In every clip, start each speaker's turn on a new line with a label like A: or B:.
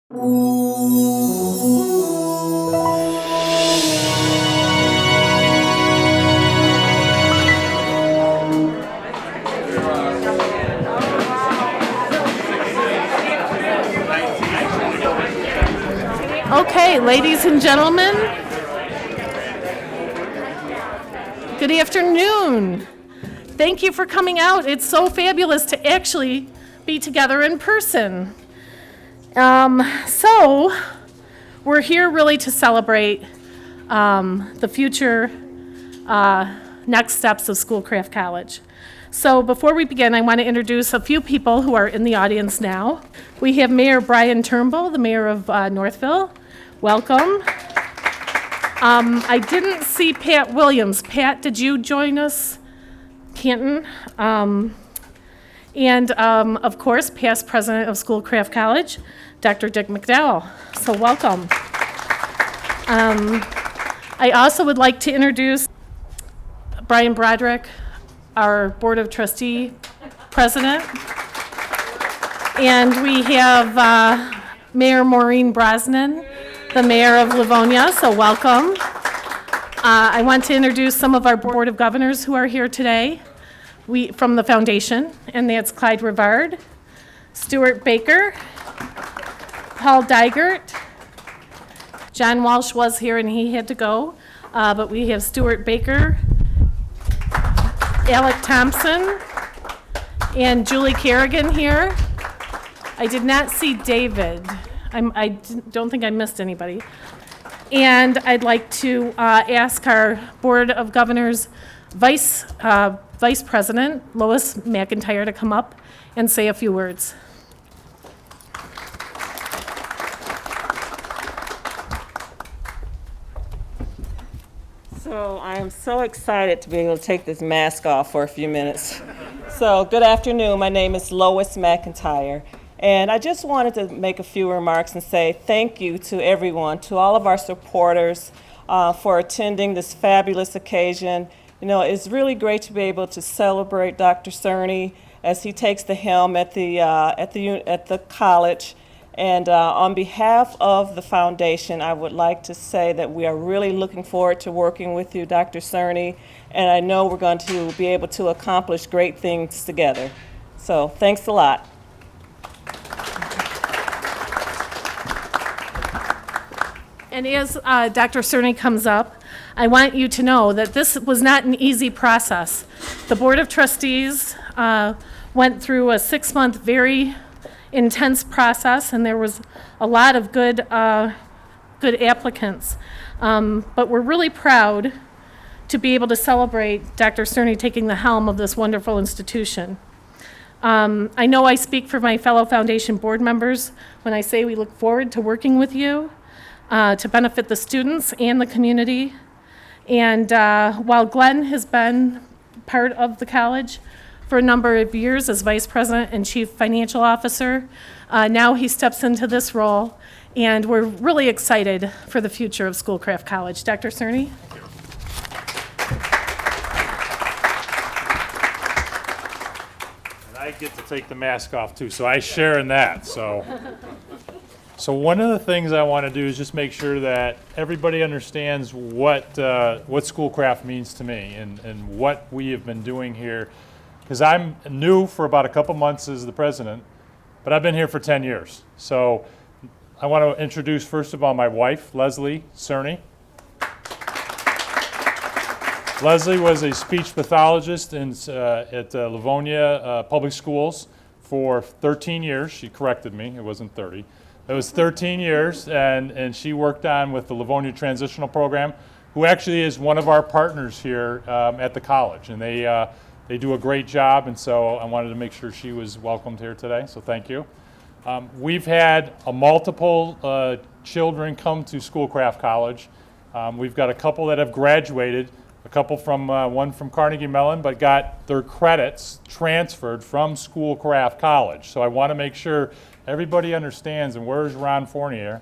A: Okay, ladies and gentlemen, good afternoon. Thank you for coming out. It's so fabulous to actually be together in person. So we're here really to celebrate the future next steps of Schoolcraft College. So before we begin, I want to introduce a few people who are in the audience now. We have Mayor Brian Turnbull, the mayor of Northville. Welcome. I didn't see Pat Williams. Pat, did you join us? Canton. And of course, past president of Schoolcraft College, Dr. Dick McDowell. So welcome. I also would like to introduce Brian Broderick, our Board of Trustee president. And we have Mayor Maureen Brosnan, the mayor of Livonia, so welcome. I want to introduce some of our Board of Governors who are here today from the foundation, and that's Clyde Rivard, Stuart Baker, Paul Dygert. John Walsh was here and he had to go, but we have Stuart Baker, Alec Thompson, and Julie Kerrigan here. I did not see David. I don't think I missed anybody. And I'd like to ask our Board of Governors Vice President, Lois McIntyre, to come up and say a few words.
B: So I am so excited to be able to take this mask off for a few minutes. So good afternoon. My name is Lois McIntyre. And I just wanted to make a few remarks and say thank you to everyone, to all of our supporters for attending this fabulous occasion. You know, it's really great to be able to celebrate Dr. Cerny as he takes the helm at the college. And on behalf of the foundation, I would like to say that we are really looking forward to working with you, Dr. Cerny, and I know we're going to be able to accomplish great things together. So thanks a lot.
A: And as Dr. Cerny comes up, I want you to know that this was not an easy process. The Board of Trustees went through a 6-month, very intense process, and there was a lot of good applicants. But we're really proud to be able to celebrate Dr. Cerny taking the helm of this wonderful institution. I know I speak for my fellow foundation board members when I say we look forward to working with you to benefit the students and the community. And while Glenn has been part of the college for a number of years as vice president and chief financial officer, now he steps into this role, and we're really excited for the future of Schoolcraft College. Dr. Cerny?
C: I get to take the mask off too, so I share in that. So one of the things I want to do is just make sure that everybody understands what Schoolcraft means to me and what we have been doing here. Because I'm new for about a couple months as the president, but I've been here for 10 years. So I want to introduce, first of all, my wife, Leslie Cerny. Leslie was a speech pathologist at Livonia Public Schools for 13 years. She corrected me, it wasn't 30. It was 13 years, and she worked on with the Livonia Transitional Program, who actually is one of our partners here at the college. And they do a great job, and so I wanted to make sure she was welcomed here today, so thank you. We've had multiple children come to Schoolcraft College. We've got a couple that have graduated, a couple from, one from Carnegie Mellon, but got their credits transferred from Schoolcraft College. So I want to make sure everybody understands, and where's Ron Fournier?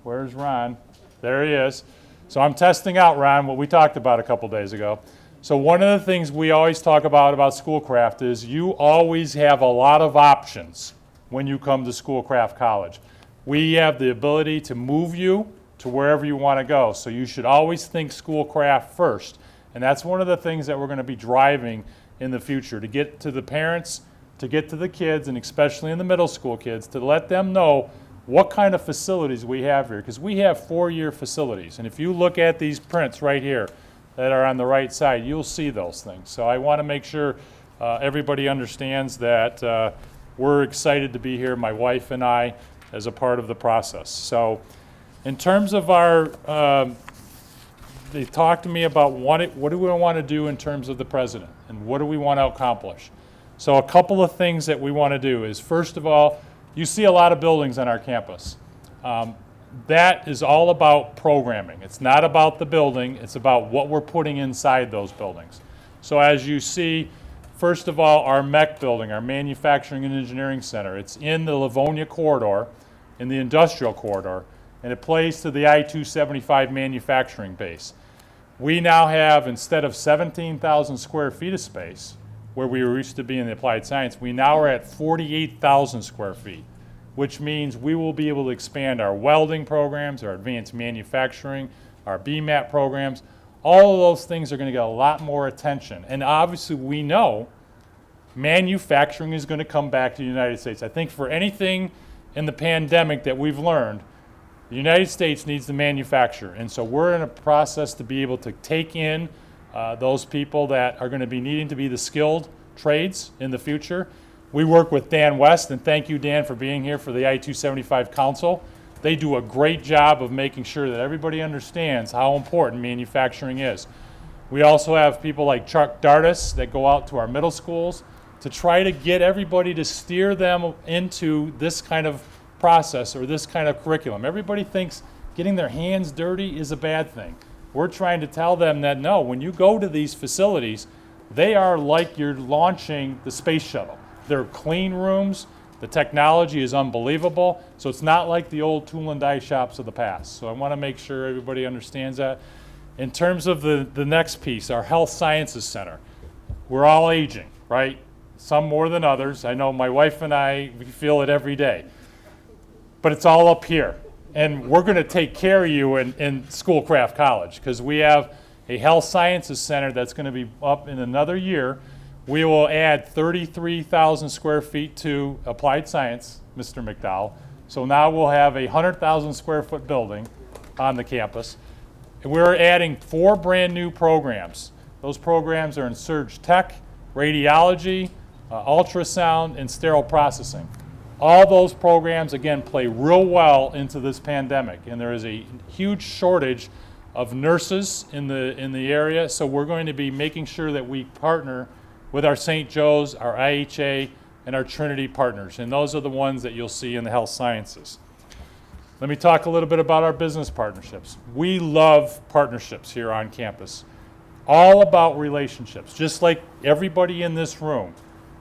C: Where's Ron? There he is. So I'm testing out, Ron, what we talked about a couple days ago. So one of the things we always talk about Schoolcraft is you always have a lot of options when you come to Schoolcraft College. We have the ability to move you to wherever you want to go. So you should always think Schoolcraft first. And that's one of the things that we're going to be driving in the future, to get to the parents, to get to the kids, and especially in the middle school kids, to let them know what kind of facilities we have here. Because we have 4-year facilities. And if you look at these prints right here that are on the right side, you'll see those things. So I want to make sure everybody understands that we're excited to be here, my wife and I, as a part of the process. So in terms of our, they talked to me about what do we want to do in terms of the president and what do we want to accomplish. So a couple of things that we want to do is, first of all, you see a lot of buildings on our campus. That is all about programming. It's not about the building, it's about what we're putting inside those buildings. So as you see, first of all, our MEC building, our Manufacturing and Engineering Center, it's in the Livonia corridor, in the industrial corridor, and it plays to the I-275 manufacturing base. We now have, instead of 17,000 square feet of space, where we used to be in the applied science, we now are at 48,000 square feet, which means we will be able to expand our welding programs, our advanced manufacturing, our BMAT programs. All of those things are going to get a lot more attention. And obviously we know manufacturing is going to come back to the United States. I think for anything in the pandemic that we've learned, the United States needs to manufacture. And so we're in a process to be able to take in those people that are going to be needing to be the skilled trades in the future. We work with Dan West, and thank you, Dan, for being here for the I-275 Council. They do a great job of making sure that everybody understands how important manufacturing is. We also have people like Chuck Dardis that go out to our middle schools to try to get everybody to steer them into this kind of process or this kind of curriculum. Everybody thinks getting their hands dirty is a bad thing. We're trying to tell them that no, when you go to these facilities, they are like you're launching the space shuttle. They're clean rooms, the technology is unbelievable, so it's not like the old tool and die shops of the past. So I want to make sure everybody understands that. In terms of the next piece, our Health Sciences Center, we're all aging, right? Some more than others. I know my wife and I, we feel it every day. But it's all up here. And we're going to take care of you in Schoolcraft College, because we have a Health Sciences Center that's going to be up in another year. We will add 33,000 square feet to applied science, Mr. McDowell. So now we'll have a 100,000 square foot building on the campus. And we're adding 4 brand new programs. Those programs are in surge tech, radiology, ultrasound, and sterile processing. All those programs, again, play real well into this pandemic, and there is a huge shortage of nurses in the area, so we're going to be making sure that we partner with our St. Joe's, our IHA, and our Trinity partners, and those are the ones that you'll see in the health sciences. Let me talk a little bit about our business partnerships. We love partnerships here on campus. All about relationships, just like everybody in this room.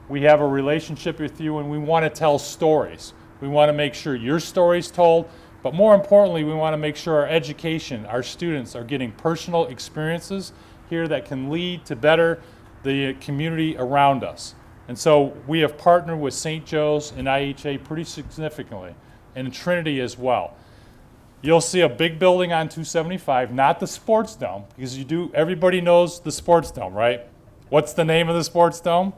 C: We have a relationship with you, and we want to tell stories. We want to make sure your story's told, but more importantly, we want to make sure our education, our students are getting personal experiences here that can lead to better the community around us. And so we have partnered with St. Joe's and IHA pretty significantly, and Trinity as well. You'll see a big building on 275, not the sports dome, because everybody knows the sports dome, right? What's the name of the sports dome?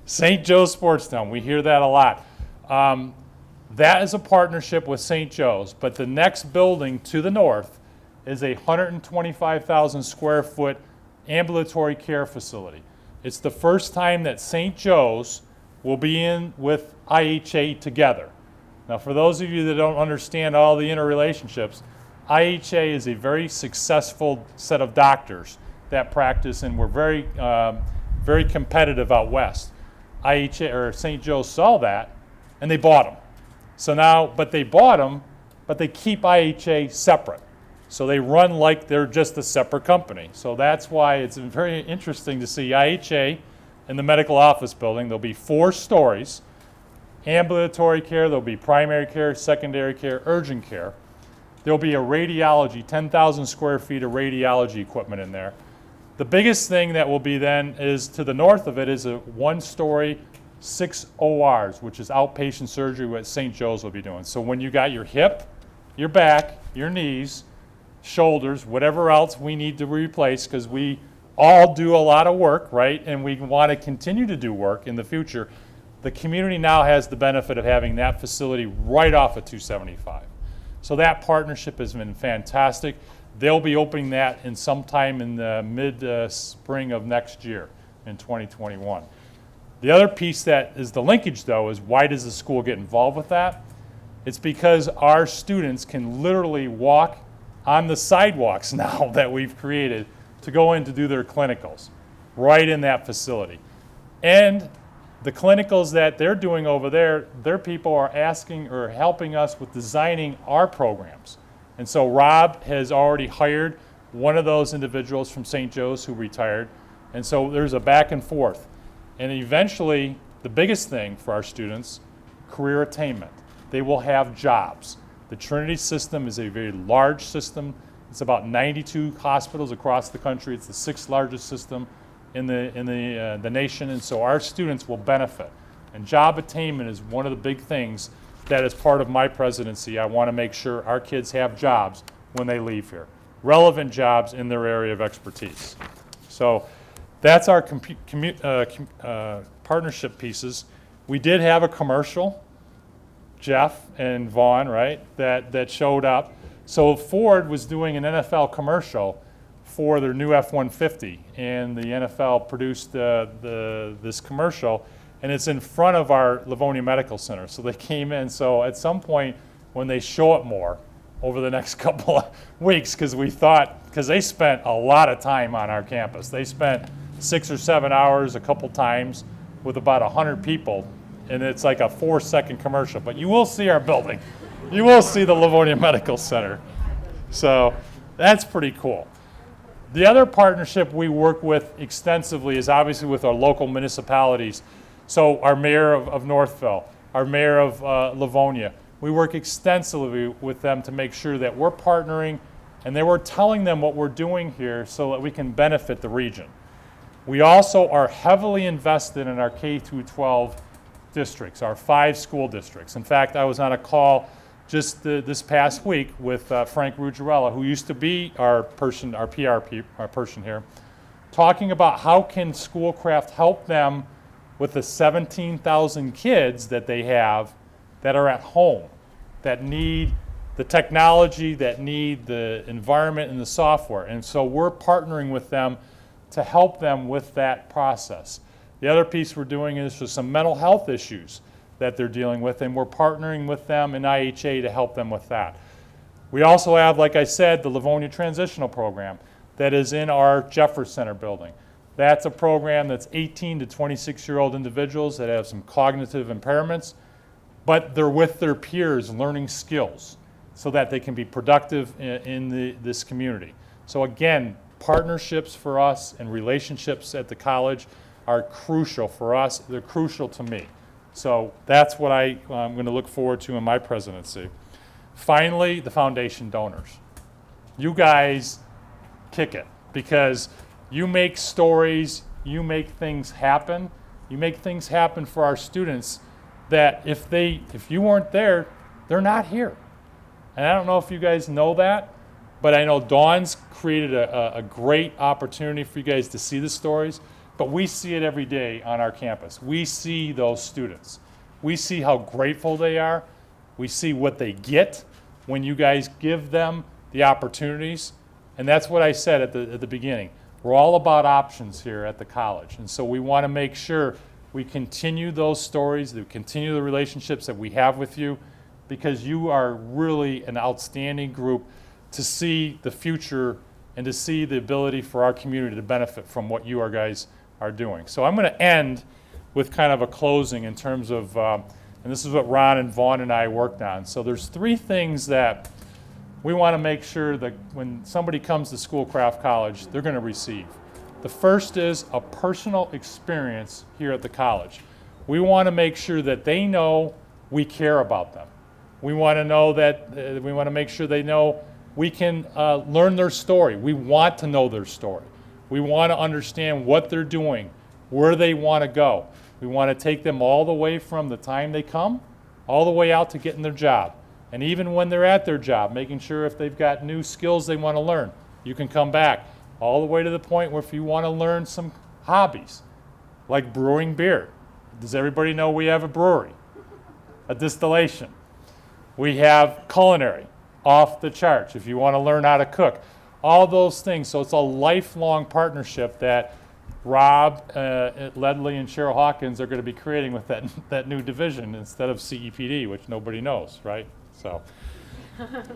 C: St. Joe's Sports Dome. We hear that a lot. That is a partnership with St. Joe's, but the next building to the north is a 125,000 square foot ambulatory care facility. It's the first time that St. Joe's will be in with IHA together. Now, for those of you that don't understand all the interrelationships, IHA is a very successful set of doctors that practice, and we're very competitive out west. IHA or St. Joe's saw that, and they bought them. So now, but they bought them, but they keep IHA separate. So they run like they're just a separate company. So that's why it's very interesting to see IHA in the medical office building. There'll be 4 stories, ambulatory care, there'll be primary care, secondary care, urgent care. There'll be a radiology, 10,000 square feet of radiology equipment in there. The biggest thing that will be then is to the north of it is a 1-story 6 ORs, which is outpatient surgery, what St. Joe's will be doing. So when you got your hip, your back, your knees, shoulders, whatever else we need to replace, because we all do a lot of work, right? And we want to continue to do work in the future. The community now has the benefit of having that facility right off of 275. So that partnership has been fantastic. They'll be opening that in sometime in the mid-spring of next year in 2021. The other piece that is the linkage, though, is why does the school get involved with that? It's because our students can literally walk on the sidewalks now that we've created to go in to do their clinicals right in that facility. And the clinicals that they're doing over there, their people are asking or helping us with designing our programs. And so Rob has already hired one of those individuals from St. Joe's who retired. And so there's a back and forth. And eventually, the biggest thing for our students, career attainment. They will have jobs. The Trinity system is a very large system. It's about 92 hospitals across the country. It's the 6th largest system in the nation, and so our students will benefit. And job attainment is one of the big things that is part of my presidency. I want to make sure our kids have jobs when they leave here, relevant jobs in their area of expertise. So that's our partnership pieces. We did have a commercial, Jeff and Vaughn, right, that showed up. So Ford was doing an NFL commercial for their new F-150, and the NFL produced this commercial, and it's in front of our Livonia Medical Center. So they came in. So at some point, when they show it more over the next couple of weeks, because they spent a lot of time on our campus. They spent 6 or 7 hours a couple times with about 100 people, and it's like a 4-second commercial. But you will see our building. You will see the Livonia Medical Center. So that's pretty cool. The other partnership we work with extensively is obviously with our local municipalities. So our mayor of Northville, our mayor of Livonia, we work extensively with them to make sure that we're partnering and that we're telling them what we're doing here so that we can benefit the region. We also are heavily invested in our K-12 districts, our 5 school districts. In fact, I was on a call just this past week with Frank Ruggiero, who used to be our PR person here, talking about how can Schoolcraft help them with the 17,000 kids that they have that are at home, that need the technology, that need the environment and the software. And so we're partnering with them to help them with that process. The other piece we're doing is for some mental health issues that they're dealing with, and we're partnering with them in IHA to help them with that. We also have, like I said, the Livonia Transitional Program that is in our Jeffers Center building. That's a program that's 18 to 26-year-old individuals that have some cognitive impairments, but they're with their peers learning skills so that they can be productive in this community. So again, partnerships for us and relationships at the college are crucial for us. They're crucial to me. So that's what I'm going to look forward to in my presidency. Finally, the foundation donors. You guys kick it because you make stories, you make things happen. You make things happen for our students that if you weren't there, they're not here. And I don't know if you guys know that, but I know Dawn's created a great opportunity for you guys to see the stories. But we see it every day on our campus. We see those students. We see how grateful they are. We see what they get when you guys give them the opportunities. And that's what I said at the beginning. We're all about options here at the college. And so we want to make sure we continue those stories, that we continue the relationships that we have with you, because you are really an outstanding group to see the future and to see the ability for our community to benefit from what you guys are doing. So I'm going to end with kind of a closing in terms of, and this is what Ron and Vaughn and I worked on. So there's 3 things that we want to make sure that when somebody comes to Schoolcraft College, they're going to receive. The first is a personal experience here at the college. We want to make sure that they know we care about them. We want to know that, we want to make sure they know we can learn their story. We want to know their story. We want to understand what they're doing, where they want to go. We want to take them all the way from the time they come, all the way out to getting their job. And even when they're at their job, making sure if they've got new skills they want to learn, you can come back. All the way to the point where if you want to learn some hobbies, like brewing beer. Does everybody know we have a brewery, a distillation? We have culinary, off the charts, if you want to learn how to cook. All those things. So it's a lifelong partnership that Rob, Ledley, and Cheryl Hawkins are going to be creating with that new division instead of CEPD, which nobody knows, right? So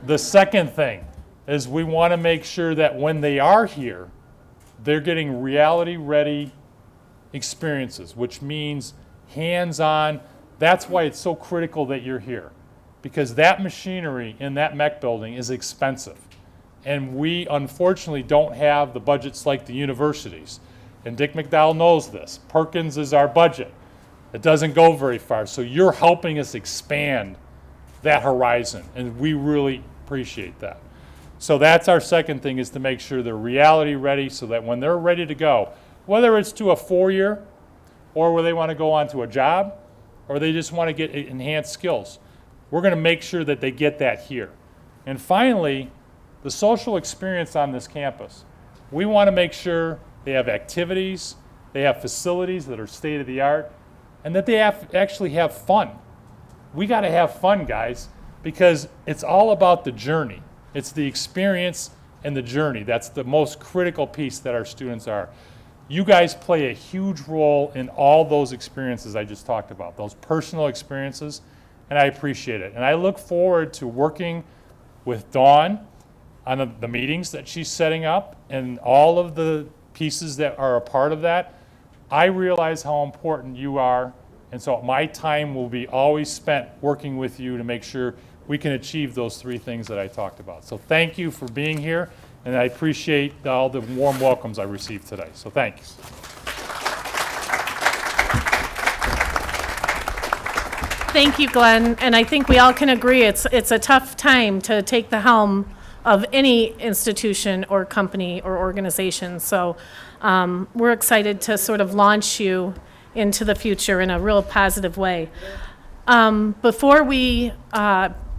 C: the second thing is we want to make sure that when they are here, they're getting reality-ready experiences, which means hands-on. That's why it's so critical that you're here, because that machinery in that mech building is expensive. And we unfortunately don't have the budgets like the universities. And Dick McDowell knows this. Perkins is our budget. It doesn't go very far. So you're helping us expand that horizon, and we really appreciate that. So that's our second thing, is to make sure they're reality ready so that when they're ready to go, whether it's to a 4-year or where they want to go on to a job or they just want to get enhanced skills, we're going to make sure that they get that here. And finally, the social experience on this campus. We want to make sure they have activities, they have facilities that are state of the art, and that they actually have fun. We got to have fun, guys, because it's all about the journey. It's the experience and the journey. That's the most critical piece that our students are. You guys play a huge role in all those experiences I just talked about, those personal experiences, and I appreciate it. And I look forward to working with Dawn on the meetings that she's setting up and all of the pieces that are a part of that. I realize how important you are, and so my time will be always spent working with you to make sure we can achieve those 3 things that I talked about. So thank you for being here, and I appreciate all the warm welcomes I received today. So thanks.
A: Thank you, Glenn. And I think we all can agree it's a tough time to take the helm of any institution or company or organization. So we're excited to sort of launch you into the future in a real positive way. Before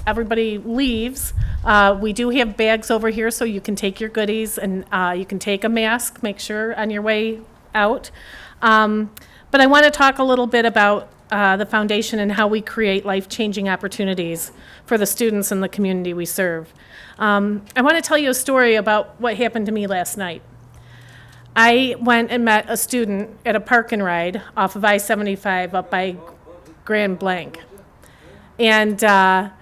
A: everybody leaves, we do have bags over here so you can take your goodies, and you can take a mask, make sure on your way out. But I want to talk a little bit about the foundation and how we create life-changing opportunities for the students in the community we serve. I want to tell you a story about what happened to me last night. I went and met a student at a park and ride off of I-75 up by Grand Blanc. And a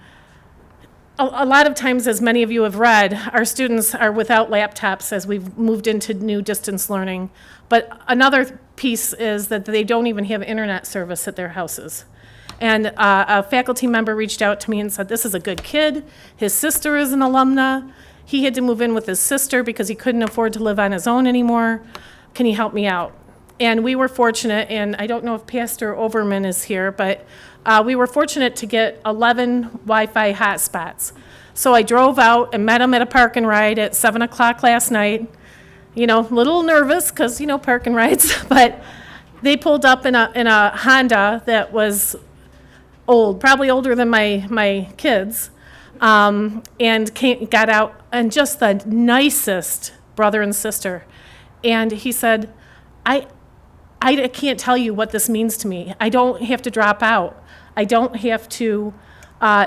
A: lot of times, as many of you have read, our students are without laptops as we've moved into new distance learning. But another piece is that they don't even have internet service at their houses. And a faculty member reached out to me and said, this is a good kid. His sister is an alumna. He had to move in with his sister because he couldn't afford to live on his own anymore. Can you help me out? And we were fortunate, and I don't know if Pastor Overman is here, but we were fortunate to get 11 Wi-Fi hotspots. So I drove out and met him at a park and ride at 7 o'clock last night. You know, a little nervous because, you know, park and rides, but they pulled up in a Honda that was old, probably older than my kids, and got out, and just the nicest brother and sister. And he said, I can't tell you what this means to me. I don't have to drop out. I don't have to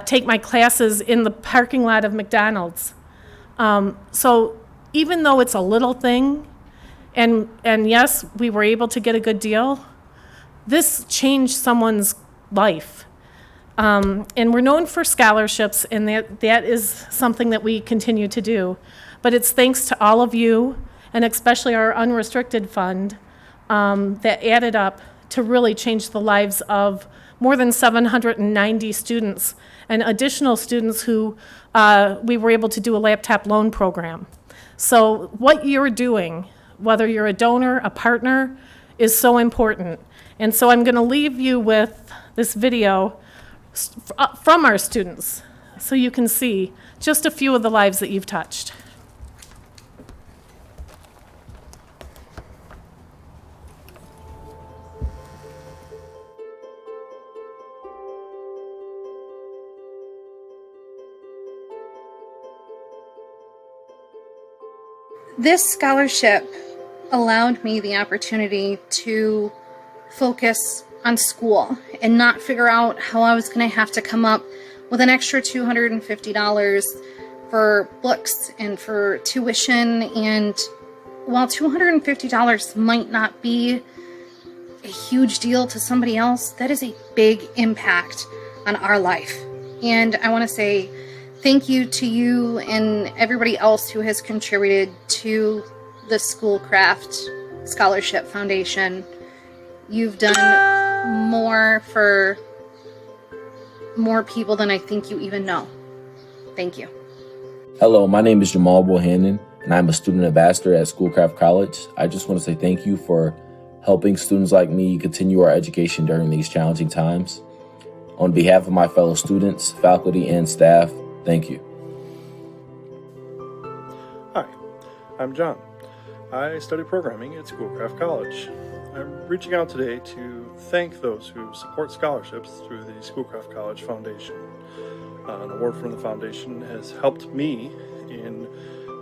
A: take my classes in the parking lot of McDonald's. So even though it's a little thing, and yes, we were able to get a good deal, this changed someone's life. And we're known for scholarships, and that is something that we continue to do. But it's thanks to all of you, and especially our unrestricted fund, that added up to really change the lives of more than 790 students and additional students who we were able to do a laptop loan program. So what you're doing, whether you're a donor, a partner, is so important. And so I'm going to leave you with this video from our students so you can see just a few of the lives that you've touched.
D: This scholarship allowed me the opportunity to focus on school and not figure out how I was going to have to come up with an extra $250 for books and for tuition. And while $250 might not be a huge deal to somebody else, that is a big impact on our life. And I want to say thank you to you and everybody else who has contributed to the Schoolcraft Scholarship Foundation. You've done more for more people than I think you even know. Thank you.
E: Hello, my name is Jamal Bohannon, and I'm a student ambassador at Schoolcraft College. I just want to say thank you for helping students like me continue our education during these challenging times. On behalf of my fellow students, faculty, and staff, thank you.
F: Hi, I'm John. I study programming at Schoolcraft College. I'm reaching out today to thank those who support scholarships through the Schoolcraft College Foundation. An award from the foundation has helped me in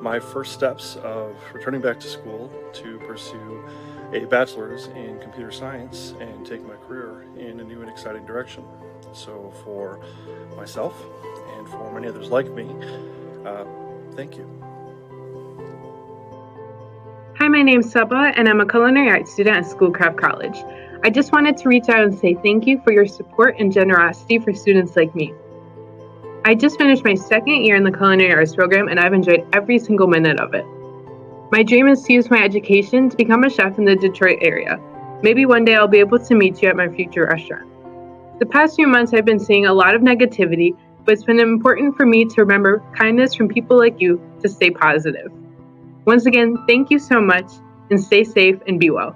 F: my first steps of returning back to school to pursue a bachelor's in computer science and take my career in a new and exciting direction. So for myself and for many others like me, thank you.
G: Hi, my name's Saba, and I'm a culinary arts student at Schoolcraft College. I just wanted to reach out and say thank you for your support and generosity for students like me. I just finished my second year in the culinary arts program, and I've enjoyed every single minute of it. My dream is to use my education to become a chef in the Detroit area. Maybe one day I'll be able to meet you at my future restaurant. The past few months I've been seeing a lot of negativity, but it's been important for me to remember kindness from people like you to stay positive. Once again, thank you so much, and stay safe and be well.